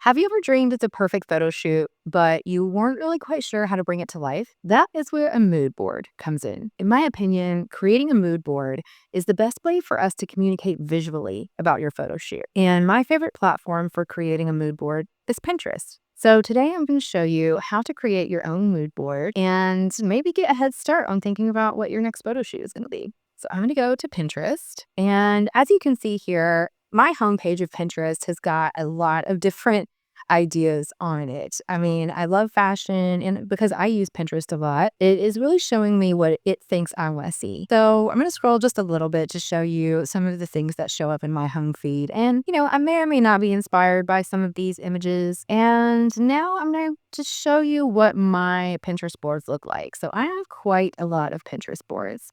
Have you ever dreamed of the perfect photo shoot, but you weren't really quite sure how to bring it to life? That is where a mood board comes in. In my opinion, creating a mood board is the best way for us to communicate visually about your photo shoot. And my favorite platform for creating a mood board is Pinterest. So today I'm going to show you how to create your own mood board and maybe get a head start on thinking about what your next photo shoot is going to be. So I'm going to go to Pinterest. And as you can see here, my homepage of Pinterest has got a lot of different ideas on it. I mean, I love fashion, and because I use Pinterest a lot, it is really showing me what it thinks I want to see. So I'm going to scroll just a little bit to show you some of the things that show up in my home feed. And, I may or may not be inspired by some of these images. And now I'm going to just show you what my Pinterest boards look like. So I have quite a lot of Pinterest boards.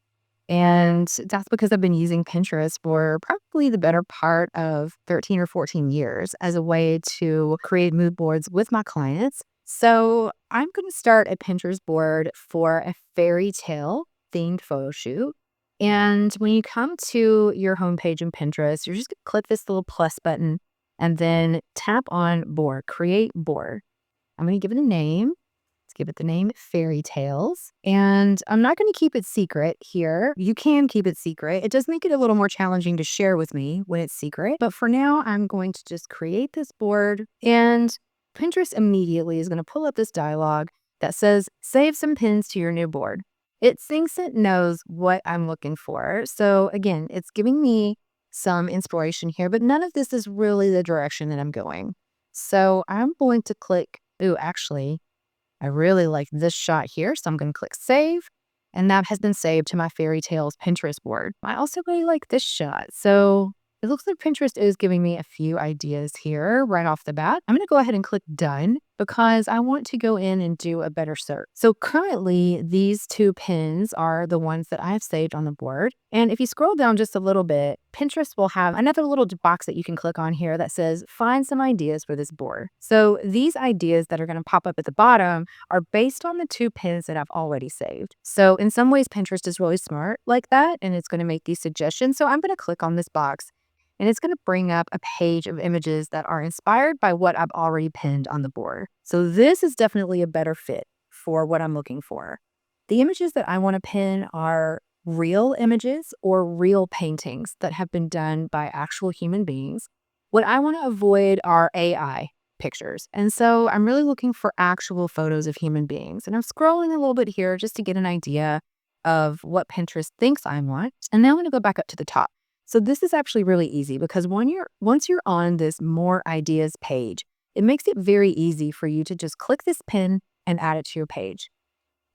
And that's because I've been using Pinterest for probably the better part of 13 or 14 years as a way to create mood boards with my clients. So I'm going to start a Pinterest board for a fairy tale themed photo shoot. And when you come to your homepage in Pinterest, you're just going to click this little plus button and then tap on board, create board. I'm going to give it a name. Let's give it the name Fairy Tales. And I'm not going to keep it secret here. You can keep it secret. It does make it a little more challenging to share with me when it's secret. But for now, I'm going to just create this board. And Pinterest immediately is going to pull up this dialog that says, save some pins to your new board. It thinks it knows what I'm looking for. So again, it's giving me some inspiration here, but none of this is really the direction that I'm going. So I'm going to click, actually, I really like this shot here, so I'm going to click save, and that has been saved to my Fairy Tales Pinterest board. I also really like this shot, so it looks like Pinterest is giving me a few ideas here right off the bat. I'm going to go ahead and click done because I want to go in and do a better search. So currently, these two pins are the ones that I have saved on the board. And if you scroll down just a little bit, Pinterest will have another little box that you can click on here that says, find some ideas for this board. So these ideas that are going to pop up at the bottom are based on the two pins that I've already saved. So in some ways, Pinterest is really smart like that, and it's going to make these suggestions. So I'm going to click on this box, and it's going to bring up a page of images that are inspired by what I've already pinned on the board. So this is definitely a better fit for what I'm looking for. The images that I want to pin are real images or real paintings that have been done by actual human beings. What I want to avoid are AI pictures. And so I'm really looking for actual photos of human beings. And I'm scrolling a little bit here just to get an idea of what Pinterest thinks I want. And then I'm going to go back up to the top. So this is actually really easy because once you're on this more ideas page, it makes it very easy for you to just click this pin and add it to your page.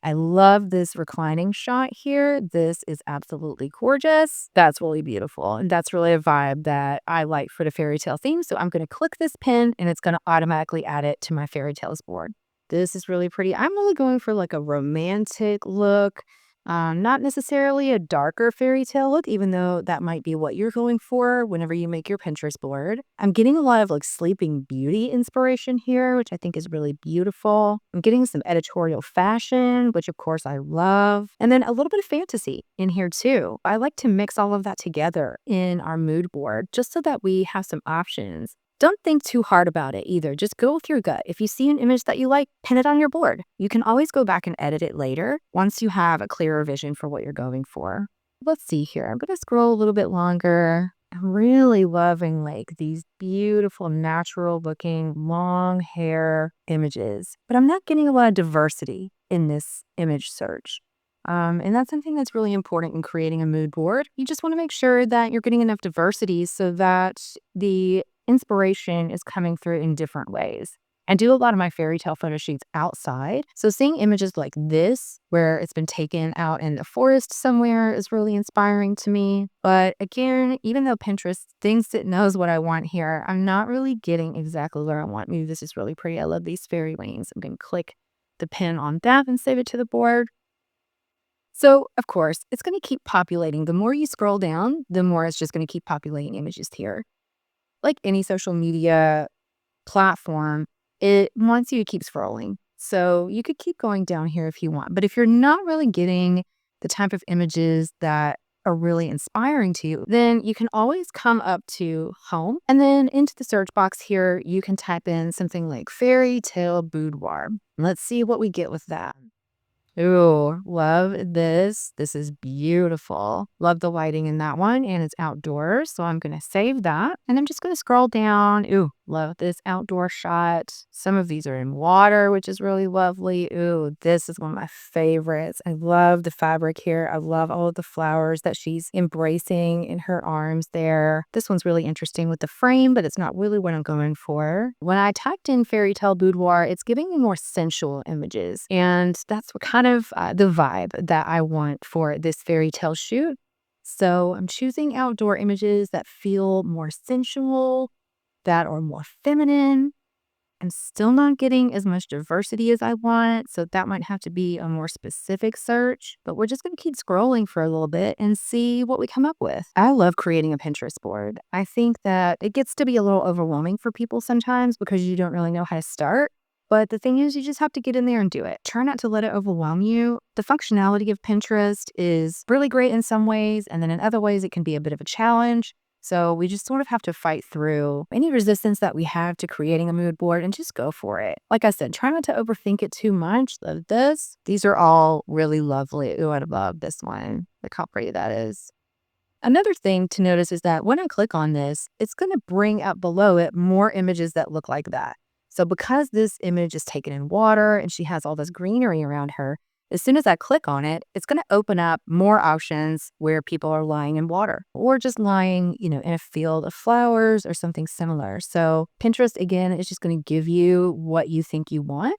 I love this reclining shot here. This is absolutely gorgeous. That's really beautiful. And that's really a vibe that I like for the fairy tale theme. So I'm going to click this pin and it's going to automatically add it to my fairy tales board. This is really pretty. I'm really going for like a romantic look. Not necessarily a darker fairy tale look, even though that might be what you're going for whenever you make your Pinterest board. I'm getting a lot of like Sleeping Beauty inspiration here, which I think is really beautiful. I'm getting some editorial fashion, which of course I love. And then a little bit of fantasy in here too. I like to mix all of that together in our mood board just so that we have some options. Don't think too hard about it either. Just go with your gut. If you see an image that you like, pin it on your board. You can always go back and edit it later once you have a clearer vision for what you're going for. Let's see here. I'm going to scroll a little bit longer. I'm really loving like these beautiful, natural looking, long hair images, but I'm not getting a lot of diversity in this image search. And that's something that's really important in creating a mood board. You just want to make sure that you're getting enough diversity so that the inspiration is coming through in different ways. I do a lot of my fairy tale photo shoots outside. So seeing images like this, where it's been taken out in the forest somewhere, is really inspiring to me. But again, even though Pinterest thinks it knows what I want here, I'm not really getting exactly where I want. Maybe this is really pretty. I love these fairy wings. I'm going to click the pin on that and save it to the board. So, of course, it's going to keep populating. The more you scroll down, the more it's just going to keep populating images here. Like any social media platform, it wants you to keep scrolling. So you could keep going down here if you want. But if you're not really getting the type of images that are really inspiring to you, then you can always come up to home and then into the search box here, you can type in something like fairy tale boudoir. Let's see what we get with that. Ooh, love this. This is beautiful. Love the lighting in that one, and it's outdoors, so I'm gonna save that. And I'm just gonna scroll down. Ooh, love this outdoor shot. Some of these are in water, which is really lovely. Ooh, this is one of my favorites. I love the fabric here. I love all of the flowers that she's embracing in her arms there. This one's really interesting with the frame, but it's not really what I'm going for. When I typed in fairy tale boudoir, it's giving me more sensual images, and that's what kind of the vibe that I want for this fairy tale shoot. So I'm choosing outdoor images that feel more sensual, that are more feminine. I'm still not getting as much diversity as I want, so that might have to be a more specific search, but we're just going to keep scrolling for a little bit and see what we come up with. I love creating a Pinterest board. I think that it gets to be a little overwhelming for people sometimes because you don't really know how to start. But the thing is, you just have to get in there and do it. Try not to let it overwhelm you. The functionality of Pinterest is really great in some ways, and then in other ways, it can be a bit of a challenge. So we just sort of have to fight through any resistance that we have to creating a mood board and just go for it. Like I said, try not to overthink it too much. Love this. These are all really lovely. Ooh, I love this one. Look how pretty that is. Another thing to notice is that when I click on this, it's going to bring up below it more images that look like that. So because this image is taken in water and she has all this greenery around her, as soon as I click on it, it's going to open up more options where people are lying in water or just lying, in a field of flowers or something similar. So Pinterest, again, is just going to give you what you think you want,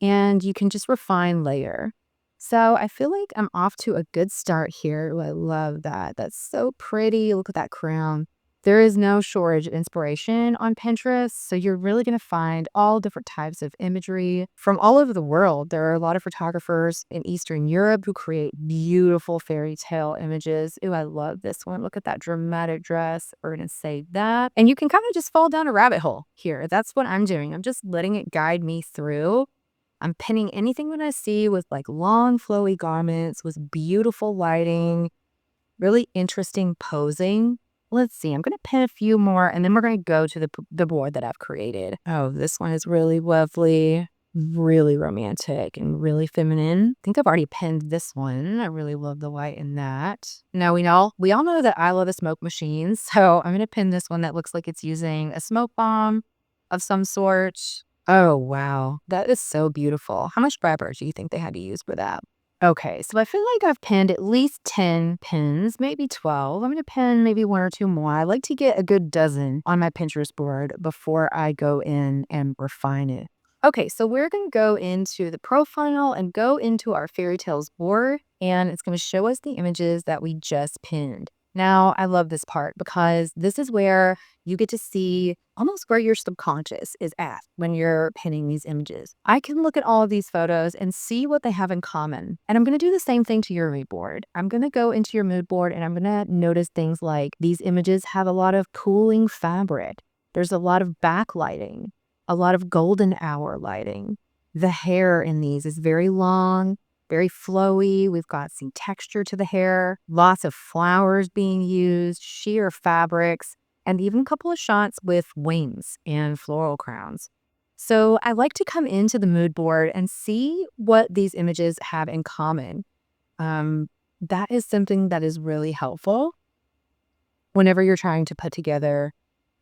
and you can just refine layer. So I feel like I'm off to a good start here. Ooh, I love that. That's so pretty. Look at that crown. There is no shortage of inspiration on Pinterest, so you're really going to find all different types of imagery from all over the world. There are a lot of photographers in Eastern Europe who create beautiful fairy tale images. Ooh, I love this one. Look at that dramatic dress. We're going to save that. And you can kind of just fall down a rabbit hole here. That's what I'm doing. I'm just letting it guide me through. I'm pinning anything that I see with like long flowy garments with beautiful lighting, really interesting posing. Let's see, I'm going to pin a few more and then we're going to go to the board that I've created. Oh, this one is really lovely, really romantic and really feminine. I think I've already pinned this one. I really love the white in that. Now we all know that I love a smoke machine, so I'm going to pin this one that looks like it's using a smoke bomb of some sort. Oh, wow. That is so beautiful. How much rubber do you think they had to use for that? Okay, so I feel like I've pinned at least 10 pins, maybe 12. I'm going to pin maybe one or two more. I like to get a good dozen on my Pinterest board before I go in and refine it. Okay, so we're going to go into the profile and go into our fairy tales board, and it's going to show us the images that we just pinned. Now, I love this part because this is where you get to see almost where your subconscious is at when you're pinning these images. I can look at all of these photos and see what they have in common. And I'm going to do the same thing to your mood board. I'm going to go into your mood board and I'm going to notice things like these images have a lot of cooling fabric. There's a lot of backlighting, a lot of golden hour lighting. The hair in these is very long, very flowy. We've got some texture to the hair, lots of flowers being used, sheer fabrics, and even a couple of shots with wings and floral crowns. So I like to come into the mood board and see what these images have in common. That is something that is really helpful whenever you're trying to put together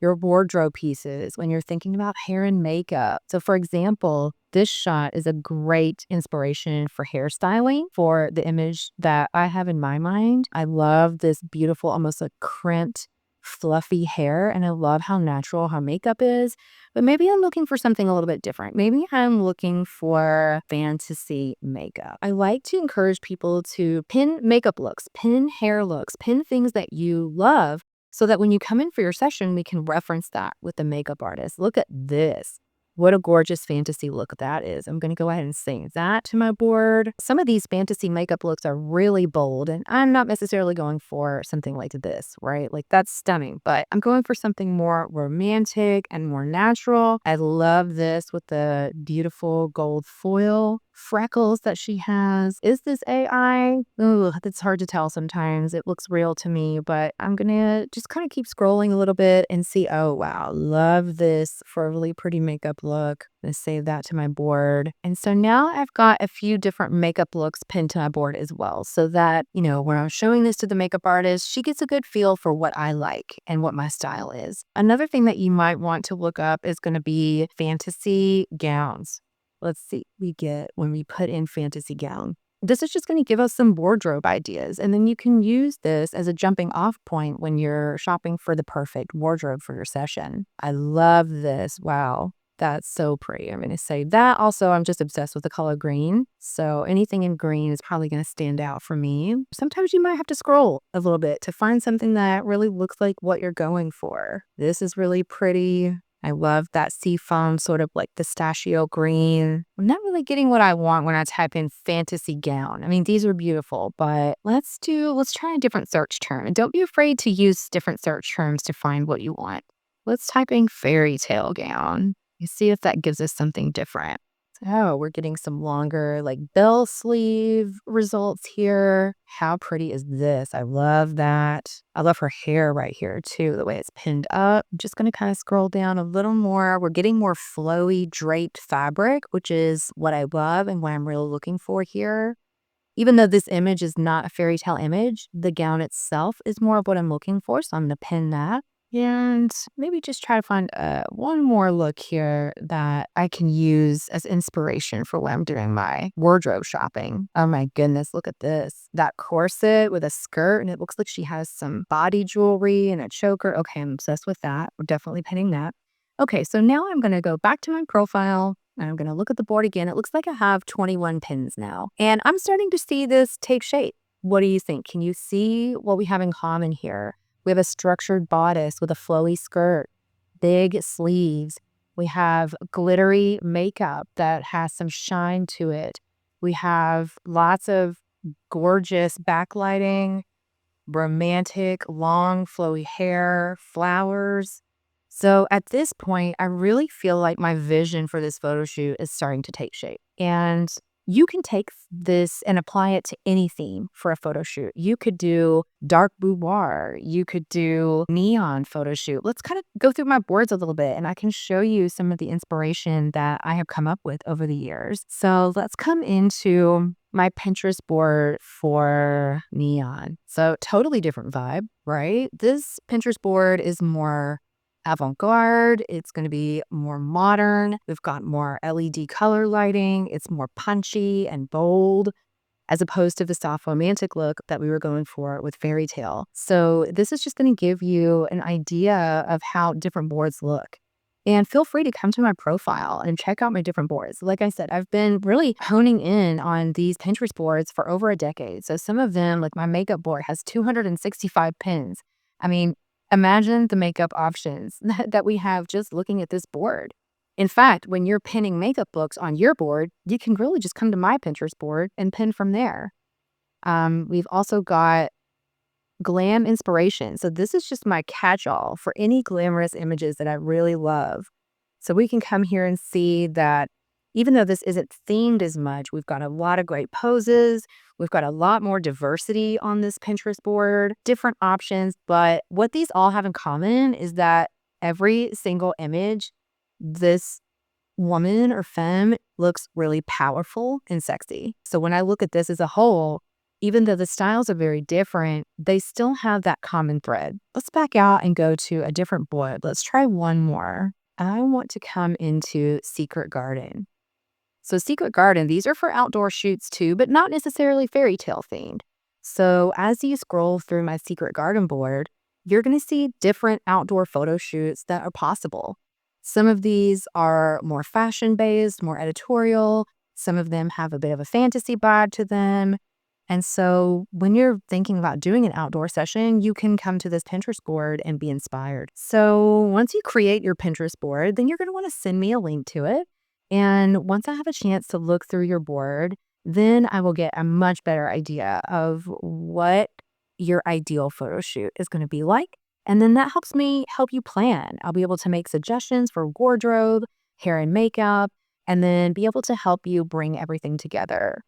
your wardrobe pieces, when you're thinking about hair and makeup. So for example, this shot is a great inspiration for hairstyling for the image that I have in my mind. I love this beautiful, almost like crimped, fluffy hair, and I love how natural her makeup is. But maybe I'm looking for something a little bit different. Maybe I'm looking for fantasy makeup. I like to encourage people to pin makeup looks, pin hair looks, pin things that you love, so that when you come in for your session, we can reference that with the makeup artist. Look at this. What a gorgeous fantasy look that is. I'm going to go ahead and save that to my board. Some of these fantasy makeup looks are really bold, and I'm not necessarily going for something like this, right? Like that's stunning, but I'm going for something more romantic and more natural. I love this with the beautiful gold foil freckles that she has. Is this AI? Ooh, it's hard to tell sometimes. It looks real to me, but I'm gonna just kind of keep scrolling a little bit and see. Oh, wow. Love this for a really pretty makeup look. I'm gonna save that to my board. And so now I've got a few different makeup looks pinned to my board as well, so that, when I'm showing this to the makeup artist, she gets a good feel for what I like and what my style is. Another thing that you might want to look up is going to be fantasy gowns. Let's see what we get when we put in fantasy gown. This is just going to give us some wardrobe ideas, and then you can use this as a jumping off point when you're shopping for the perfect wardrobe for your session. I love this. Wow. That's so pretty. I'm going to say that. Also, I'm just obsessed with the color green. So anything in green is probably going to stand out for me. Sometimes you might have to scroll a little bit to find something that really looks like what you're going for. This is really pretty. I love that seafoam sort of like pistachio green. I'm not really getting what I want when I type in fantasy gown. I mean, these are beautiful, but let's try a different search term. And don't be afraid to use different search terms to find what you want. Let's type in fairy tale gown. You see if that gives us something different. Oh, we're getting some longer like bell sleeve results here. How pretty is this? I love that. I love her hair right here too, the way it's pinned up. I'm just going to kind of scroll down a little more. We're getting more flowy draped fabric, which is what I love and what I'm really looking for here. Even though this image is not a fairy tale image, the gown itself is more of what I'm looking for. So I'm going to pin that. And maybe just try to find one more look here that I can use as inspiration for when I'm doing my wardrobe shopping. Oh my goodness, look at this. That corset with a skirt, and it looks like she has some body jewelry and a choker. Okay, I'm obsessed with that. We're definitely pinning that. Okay, so now I'm going to go back to my profile. I'm going to look at the board again. It looks like I have 21 pins now, and I'm starting to see this take shape. What do you think? Can you see what we have in common here? We have a structured bodice with a flowy skirt, big sleeves. We have glittery makeup that has some shine to it. We have lots of gorgeous backlighting, romantic, long, flowy hair, flowers. So at this point, I really feel like my vision for this photo shoot is starting to take shape. And you can take this and apply it to any theme for a photo shoot. You could do dark boudoir. You could do neon photo shoot. Let's kind of go through my boards a little bit, and I can show you some of the inspiration that I have come up with over the years. So let's come into my Pinterest board for neon. So totally different vibe, right? This Pinterest board is more avant-garde. It's going to be more modern. We've got more LED color lighting. It's more punchy and bold, as opposed to the soft romantic look that we were going for with fairy tale. So this is just going to give you an idea of how different boards look. And feel free to come to my profile and check out my different boards. Like I said, I've been really honing in on these Pinterest boards for over a decade. So some of them, like my makeup board, has 265 pins. I mean, imagine the makeup options that we have just looking at this board. In fact, when you're pinning makeup looks on your board, you can really just come to my Pinterest board and pin from there. We've also got glam inspiration. So this is just my catch-all for any glamorous images that I really love. So we can come here and see that even though this isn't themed as much, we've got a lot of great poses. We've got a lot more diversity on this Pinterest board, different options. But what these all have in common is that every single image, this woman or femme looks really powerful and sexy. So when I look at this as a whole, even though the styles are very different, they still have that common thread. Let's back out and go to a different board. Let's try one more. I want to come into Secret Garden. So Secret Garden, these are for outdoor shoots too, but not necessarily fairy tale themed. So as you scroll through my Secret Garden board, you're going to see different outdoor photo shoots that are possible. Some of these are more fashion-based, more editorial. Some of them have a bit of a fantasy vibe to them. And so when you're thinking about doing an outdoor session, you can come to this Pinterest board and be inspired. So once you create your Pinterest board, then you're going to want to send me a link to it. And once I have a chance to look through your board, then I will get a much better idea of what your ideal photo shoot is going to be like. And then that helps me help you plan. I'll be able to make suggestions for wardrobe, hair and makeup, and then be able to help you bring everything together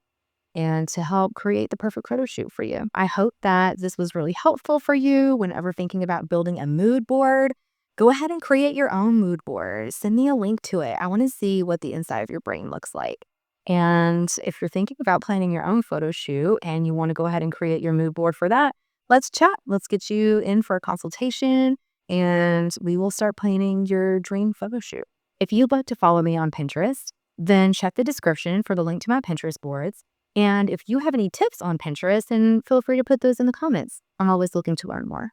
and to help create the perfect photo shoot for you. I hope that this was really helpful for you whenever thinking about building a mood board. Go ahead and create your own mood board. Send me a link to it. I want to see what the inside of your brain looks like. And if you're thinking about planning your own photo shoot and you want to go ahead and create your mood board for that, let's chat. Let's get you in for a consultation and we will start planning your dream photo shoot. If you'd like to follow me on Pinterest, then check the description for the link to my Pinterest boards. And if you have any tips on Pinterest, then feel free to put those in the comments. I'm always looking to learn more.